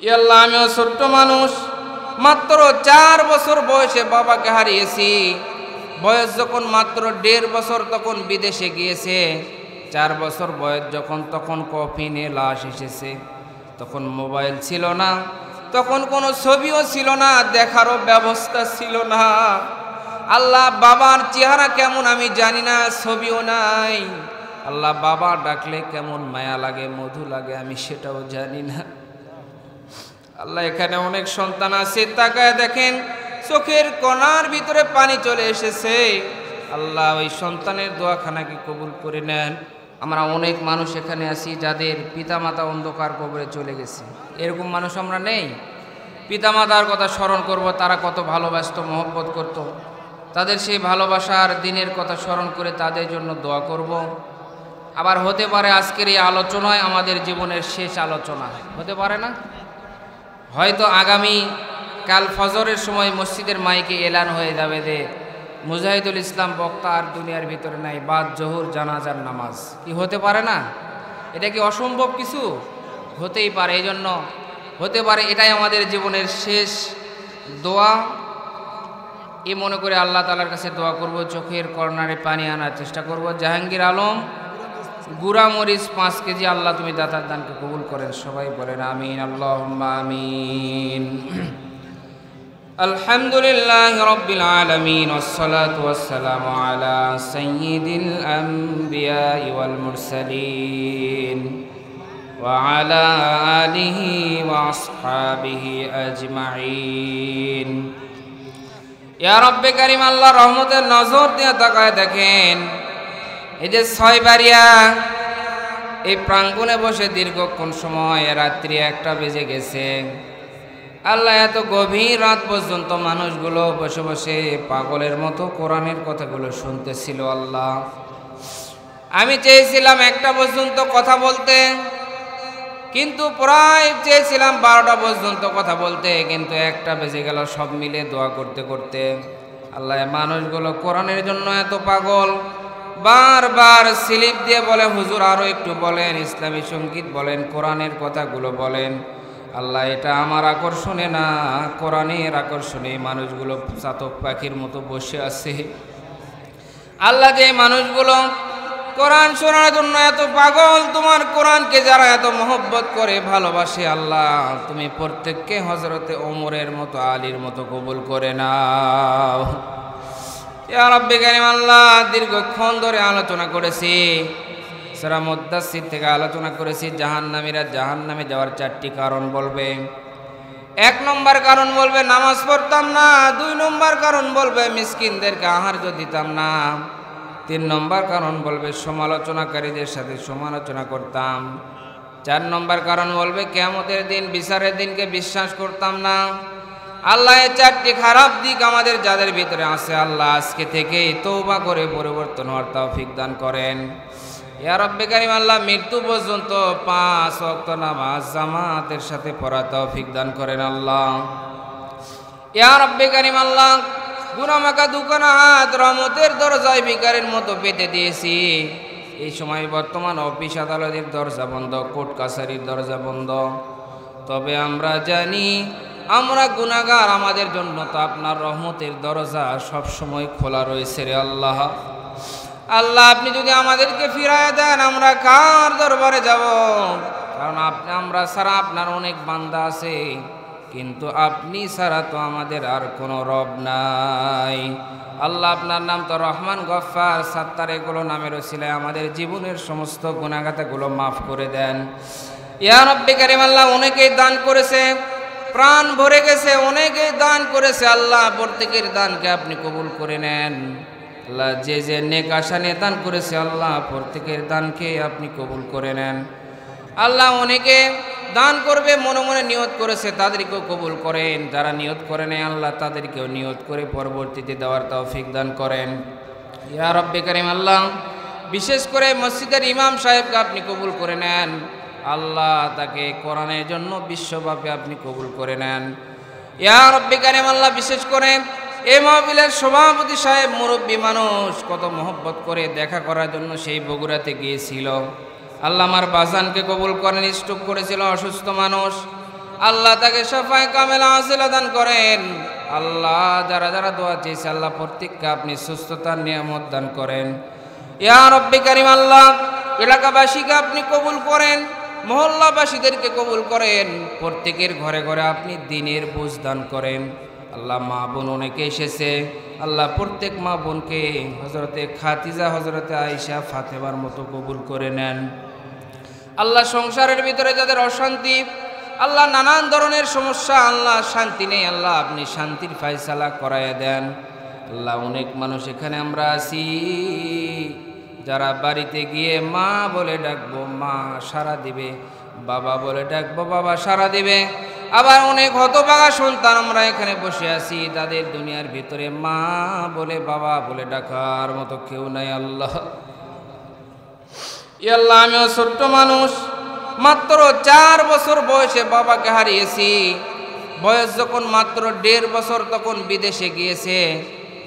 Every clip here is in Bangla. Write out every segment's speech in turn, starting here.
ইয়া আল্লাহ, আমিও ছোট্ট মানুষ, মাত্র 4 বছর বয়সে বাবাকে হারিয়েছি। বয়স যখন মাত্র 1.5 বছর তখন বিদেশে গিয়েছে। 4 বছর বয়স যখন তখন কফিনে লাশ এসেছে। তখন মোবাইল ছিল না, তখন কোনো ছবিও ছিল না, দেখারও ব্যবস্থা ছিল না। আল্লাহ, বাবার চেহারা কেমন আমি জানি না, ছবিও নাই। আল্লাহ, বাবা ডাকলে কেমন মায়া লাগে, মধু লাগে আমি সেটাও জানি না। আল্লাহ, এখানে অনেক সন্তান আছে, তাকায় দেখেন চোখের কোণার ভিতরে পানি চলে এসেছে। আল্লাহ, ওই সন্তানের দোয়াখানাকে কবুল করে নেন। আমরা অনেক মানুষ এখানে আছি যাদের পিতামাতা অন্ধকার কবরে চলে গেছে। এরকম মানুষ আমরা নেই? পিতামাতার কথা স্মরণ করব, তারা কত ভালোবাসত, মহব্বত করত। তাদের সেই ভালোবাসার দিনের কথা স্মরণ করে তাদের জন্য দোয়া করব। আবার হতে পারে আজকের এই আলোচনায় আমাদের জীবনের শেষ আলোচনা হতে পারে না। হয়তো আগামী কাল ফজরের সময় মসজিদের মাইকে এলান হয়ে যাবে যে মুজাহিদুল ইসলাম বক্তা আর দুনিয়ার ভিতরে নাই, বাদ জোহর জানাজার নামাজ। কি হতে পারে না? এটা কি অসম্ভব কিছু? হতেই পারে। এই জন্য হতে পারে এটাই আমাদের জীবনের শেষ দোয়া। এই মনে করে আল্লাহ তাআলার কাছে দোয়া করব, চোখের কর্নারে পানি আনার চেষ্টা করব। জাহাঙ্গীর আলম, গুড়া মরিচ 5 কেজি। আল্লাহ তুমি দাতার দানকে কবুল করেন। সবাই বলেন আমিন, আল্লাহুম্মা আমিন। আলহামদুলিল্লাহি রাব্বিল আলামিন, ওয়াসসালাতু ওয়াসসালামু আলা সাইয়্যিদিল আমবিয়া ওয়াল মুরসালিন ওয়া আলা আলিহি ওয়া আসহাবিহি আজমাইন। ইয়া রাব্বে কারীম, আল্লাহ রহমতের নজর দিয়ে তাকায় দেখেন এই যে 6 বাড়িয়া এই প্রাঙ্গণে বসে দীর্ঘক্ষণ সময়, রাত্রি 1টা বেজে গেছে। আল্লাহ, এত গভীর রাত পর্যন্ত মানুষগুলো বসে বসে পাগলের মতো কোরআনের কথাগুলো শুনতেছিল। আল্লাহ, আমি চেয়েছিলাম 1টা পর্যন্ত কথা বলতে, কিন্তু প্রায় চেয়েছিলাম 12টা পর্যন্ত কথা বলতে, কিন্তু 1টা বেজে গেল সব মিলে দোয়া করতে করতে। আল্লাহ, মানুষগুলো কোরআনের জন্য এত পাগল, বারবার স্লিপ দিয়ে বলে হুজুর আরো একটু বলেন, ইসলামী সঙ্গীত বলেন, কোরআনের কথাগুলো বলেন। আল্লাহ, এটা আমার আকর্ষণে না, কোরআনের আকর্ষণে মানুষগুলো চাতক পাখির মতো বসে আছে। আল্লাহ, যে মানুষগুলো কোরআন শোনার জন্য এত পাগল, তোমার কোরআনকে যারা এত মহব্বত করে ভালোবাসে, আল্লাহ তুমি প্রত্যেককে হযরতে ওমরের মতো, আলীর মতো কবুল করে নাও। ইয়া রাব্বি কারীম, আল্লাহ দীর্ঘক্ষণ ধরে আলোচনা করেছি, সূরা মুদ্দাসসির থেকে আলোচনা করেছি জাহান্নামীরা জাহান্নামে যাওয়ার 4টি কারণ বলবে। 1 নম্বর কারণ বলবে নামাজ পড়তাম না, 2 নম্বর কারণ বলবে মিসকিনদেরকে আহার্য দিতাম না, 3 নম্বর কারণ বলবে সমালোচনাকারীদের সাথে সমালোচনা করতাম, 4 নম্বর কারণ বলবে কিয়ামতের দিন, বিচারের দিনকে বিশ্বাস করতাম না। আল্লাহ, এই 4টি খারাপ দিক আমাদের যাদের ভিতরে আছে, আল্লাহ আজকে থেকে তওবা করে পরিবর্তন হওয়ার তৌফিক দান করেন। ইয়া রাব্বে কারীম, আল্লাহ মৃত্যু পর্যন্ত 5 ওয়াক্ত নামাজ জামাতের সাথে পড়া তৌফিক দান করেন। আল্লাহ, ইয়া রাব্বে কারীম, আল্লাহ গুনাহমাখা দুখানা হাত রহমতের দরজায় ভিখারির মতো পেতে দিয়েছি। এই সময় বর্তমান অফিস আদালতের দরজা বন্ধ, কোর্ট কাছারির দরজা বন্ধ। তবে আমরা জানি আমরা গুনাহগার, আমাদের জন্য তো আপনার রহমতের দরজা সব সময় খোলা রয়েছে রে আল্লাহ। আল্লাহ, আপনি যদি আমাদেরকে ফিরায় দেন আমরা কার দরবারে যাব? কারণ আমরা ছাড়া আপনার অনেক বান্দা আছে, কিন্তু আপনি ছাড়া তো আমাদের আর কোনো রব নাই। আল্লাহ, আপনার নাম তো রহমান, গফফার, সাত্তার, এগুলো নামের ওসিলায় আমাদের জীবনের সমস্ত গুনাহগাতাগুলো মাফ করে দেন। ইয়া রাব্বি কারীম, আল্লাহ অনেকেই দান করেছে, প্রাণ ভরে গেছে, অনেকেই দান করেছে। আল্লাহ, প্রত্যেকের দানকে আপনি কবুল করে নেন। আল্লাহ, যে যে নেক আশা নিয়ে দান করেছে, আল্লাহ প্রত্যেকের দানকে আপনি কবুল করে নেন। আল্লাহ, অনেকে দান করবে মনে মনে নিয়ত করেছে, তাদেরকেও কবুল করেন। যারা নিয়ত করে নেয়, আল্লাহ তাদেরকেও নিয়ত করে পরবর্তীতে দেওয়ার তৌফিক দান করেন। ইয়া রাব্বি কারীম, আল্লাহ বিশেষ করে মসজিদের ইমাম সাহেবকে আপনি কবুল করে নেন। আল্লাহ, তাকে কোরআনের জন্য বিশ্বব্যাপী আপনি কবুল করে নেন। ইয়া রাব্বি কারীম, আল্লাহ বিশেষ করে এই মাহফিলের সভাপতি সাহেব মুরব্বী মানুষ, কত মহব্বত করে দেখা করার জন্য সেই বগুড়াতে গিয়েছিল। আল্লাহ, আমার বাজানকে কবুল করেন, স্ট্রোক করেছিল, অসুস্থ মানুষ। আল্লাহ তাকে শাফায়ে কামেলা আজিলা দান করেন। আল্লাহ যারা যারা দোয়া চেয়েছে আল্লাহ প্রত্যেককে আপনি সুস্থতার নিয়ামত দান করেন। ইয়া রব্বি কারীম, আল্লাহ এলাকাবাসীকে আপনি কবুল করেন, মহল্লাবাসীদেরকে কবুল করেন, প্রত্যেকের ঘরে ঘরে আপনি দ্বীনের বুঝ দান করেন। আল্লাহ মা বোন অনেকে এসেছে, আল্লাহ প্রত্যেক মা বোনকে হযরতে খাদিজা, হযরতে আয়েশা, ফাতেমার মতো কবুল করে নেন। আল্লাহ সংসারের ভিতরে যাদের অশান্তি, আল্লাহ নানান ধরনের সমস্যা, আল্লাহ শান্তি নেই, আল্লাহ আপনি শান্তির ফায়সালা করায় দেন। আল্লাহ অনেক মানুষ এখানে আমরা আছি যারা বাড়িতে গিয়ে মা বলে ডাকবো মা সাড়া দিবে, বাবা বলে ডাকবো বাবা সাড়া দিবে। আবার অনেক হতভাগা সন্তান আমরা এখানে বসে আছি, তাদের দুনিয়ার ভিতরে মা বলে বাবা বলে ডাকার মতো কেউ নাই। আল্লাহ আল্লাহ আমিও ছোট্ট মানুষ, মাত্র 4 বছর বয়সে বাবাকে হারিয়েছি। বয়স যখন মাত্র 1.5 বছর তখন বিদেশে গিয়েছে।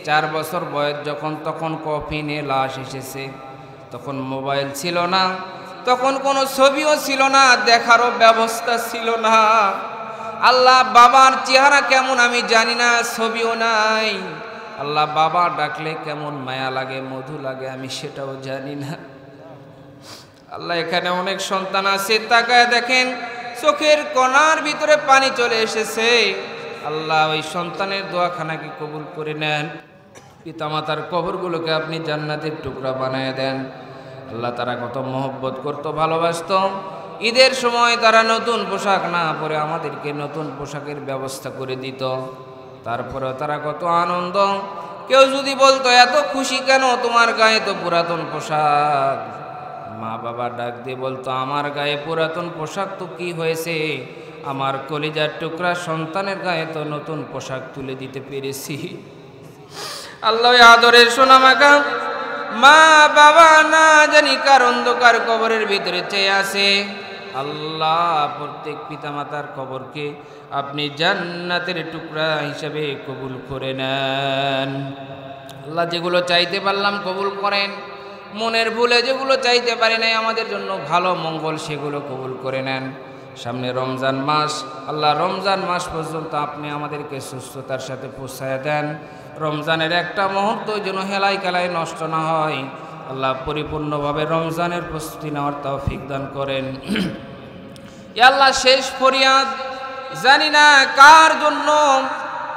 4 বছর বয়স যখন তখন কফিনে লাশ এসেছে। তখন মোবাইল ছিল না, তখন কোনো ছবিও ছিল না, দেখারও ব্যবস্থা ছিল না। আল্লাহ বাবার চেহারা কেমন আমি জানি না, ছবিও নাই। আল্লাহ বাবা ডাকলে কেমন মায়া লাগে, মধু লাগে আমি সেটাও জানি না। আল্লাহ এখানে অনেক সন্তান আছে, তাকায় দেখেন চোখের কোণার ভিতরে পানি চলে এসেছে। আল্লাহ ওই সন্তানের দোয়াখানাকে কবুল করে নেন, পিতামাতার কবরগুলোকে আপনি জান্নাতের টুকরা বানায় দেন। আল্লাহ তারা কত মহব্বত করতো, ভালোবাসত। ঈদের সময় তারা নতুন পোশাক না পরে আমাদেরকে নতুন পোশাকের ব্যবস্থা করে দিত। তারপরে তারা কত আনন্দ। কেউ যদি বলতো এত খুশি কেন, তোমার গায়ে তো পুরাতন পোশাক, মা বাবা ডাক দিয়ে বলতো আমার গায়ে পুরাতন পোশাক তো কি হয়েছে, আমার কলিজার টুকরা সন্তানের গায়ে তো নতুন পোশাক তুলে দিতে পেরেছি। আল্লাহ আদরের সোনামাকা মা বাবা না জানি কার অন্ধকার কবরের ভিতরে চেয়ে আছে। আল্লাহ প্রত্যেক পিতামাতার কবরকে আপনি জান্নাতের টুকরা হিসেবে কবুল করে নেন। আল্লাহ যেগুলো চাইতে পারলাম কবুল করেন, মনের ভুলে যেগুলো চাইতে পারি নাই আমাদের জন্য ভালো মঙ্গল সেগুলো কবুল করে নেন। সামনে রমজান মাস, আল্লাহ রমজান মাস পর্যন্ত আপনি আমাদেরকে সুস্থতার সাথে পৌঁছায় দেন। রমজানের একটা মুহূর্ত যেন হেলাই খেলায় নষ্ট না হয়। আল্লাহ পরিপূর্ণভাবে রমজানের প্রস্তুতি নেওয়ার তৌফিক দান করেন। আল্লাহ শেষ ফরিয়াদ, জানি না কার জন্য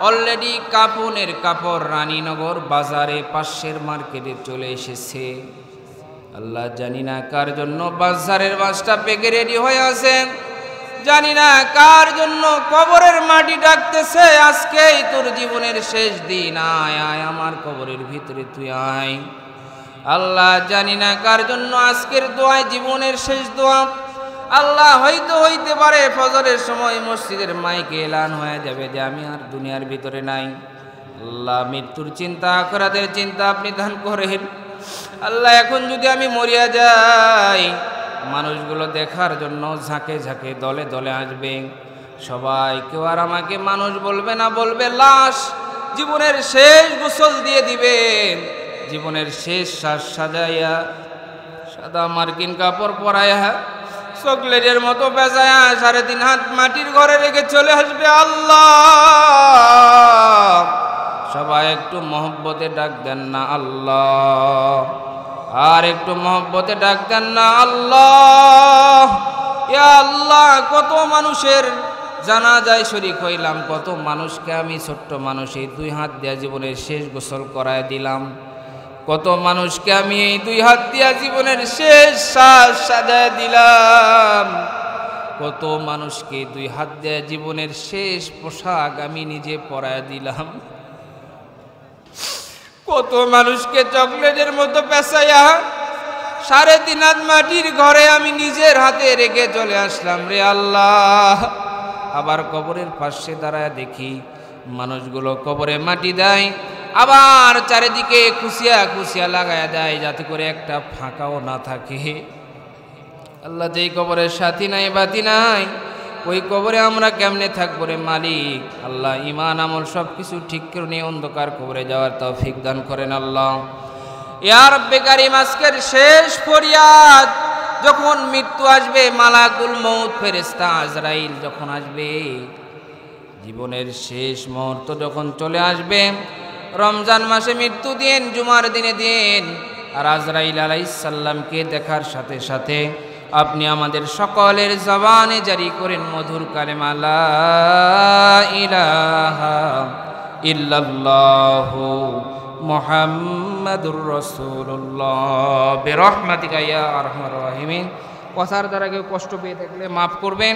অলরেডি কাপনের কাপড় রানীনগর বাজারে পাশের মার্কেটে চলে এসেছে। আল্লাহ জানি না কার জন্য বাজারের মাছটা পেকে রেডি হয়ে আছে, জানি না কার জন্য কবরের মাটি ডাকতেছে আজকেই তোর জীবনের শেষ দিন, আয় আয় আমার কবরের ভিতরে তুই আয়। আল্লাহ জানি না কার জন্য আজকের দোয়ায় জীবনের শেষ দোয়া। আল্লাহ হয়তো হইতে পারে ফজরের সময় মসজিদের মাইকে এলান হয়ে যাবে যে আমি আর দুনিয়ার ভিতরে নাই। আল্লাহ মৃত্যুর চিন্তা, আখিরাতের চিন্তা আপনি দান করেন। আল্লাহ এখন যদি আমি মরিয়া যাই, মানুষগুলো দেখার জন্য ঝাঁকে ঝাঁকে দলে দলে আসবে। সবাই কেউ আর আমাকে মানুষ বলবে না, বলবে লাশ। জীবনের শেষ গোসল দিয়ে দিবেন, জীবনের শেষ শ্বাস সাজাইয়া সাদা মার্কিন কাপড় পরাইয়া চকলেটের মতো বেজায়া 3.5 হাত মাটির ঘরে রেখে চলে আসবে। আল্লাহ সবাই একটু মহব্বতে ডাক দেন না আল্লাহ, আর একটু মহব্বতে ডাক দেন না আল্লাহ। ইয়া আল্লাহ কত মানুষের জানাজায় শরীক হইলাম, কত মানুষকে আমি ছোট্ট মানুষ এই 2 হাত দিয়া জীবনের শেষ গোসল করায় দিলাম, কত মানুষকে আমি এই 2 হাত দিয়া জীবনের শেষ শ্বাস সাজায় দিলাম, কত মানুষকে 2 হাত দিয়া জীবনের শেষ পোশাক আমি নিজে পরায় দিলাম, কত মানুষকে চকলেটের মতো পেঁচাইয়া 3.5 হাত মাটির ঘরে আমি নিজের হাতে রেখে চলে আসলাম রে আল্লাহ। আবার কবরের পাশে দাঁড়ায় দেখি মানুষগুলো কবরে মাটি দেয়, আবার চারিদিকে খুশিয়া খুশিয়া লাগায়া দেয় যাতে করে একটা ফাঁকাও না থাকে। আল্লাহ যেই কবরের সাথী নাই বাতি নাই, ওই কবরে আমরা কেমনে থাকবো রে মালিক। আল্লাহ ইমান আমল সব কিছু ঠিক করে নিয়ে অন্ধকার কবরে যাওয়ার তৌফিক দান করেন আল্লাহ। ইয়া রব্বে কারীম আজকের শেষ ফরিয়াদ, যখন মৃত্যু আসবে, মালাকুল মউত ফেরেশতা আজরাইল যখন আসবে, জীবনের শেষ মুহূর্ত যখন চলে আসবে, রমজান মাসে মৃত্যু দিন, জুমার দিনে দিন, আর আজরাইল আলাইহিস সালামকে দেখার সাথে সাথে আপনি আমাদের সকলের জবানে জারি করেন মধুর কালেমা লা ইলাহা ইল্লাল্লাহু মুহাম্মাদুর রাসূলুল্লাহ বিরহমাতিকা ইয়া আরহামার রাহিমিন। কথার দ্বারা কেউ কষ্ট পেয়ে থাকলে মাফ করবেন।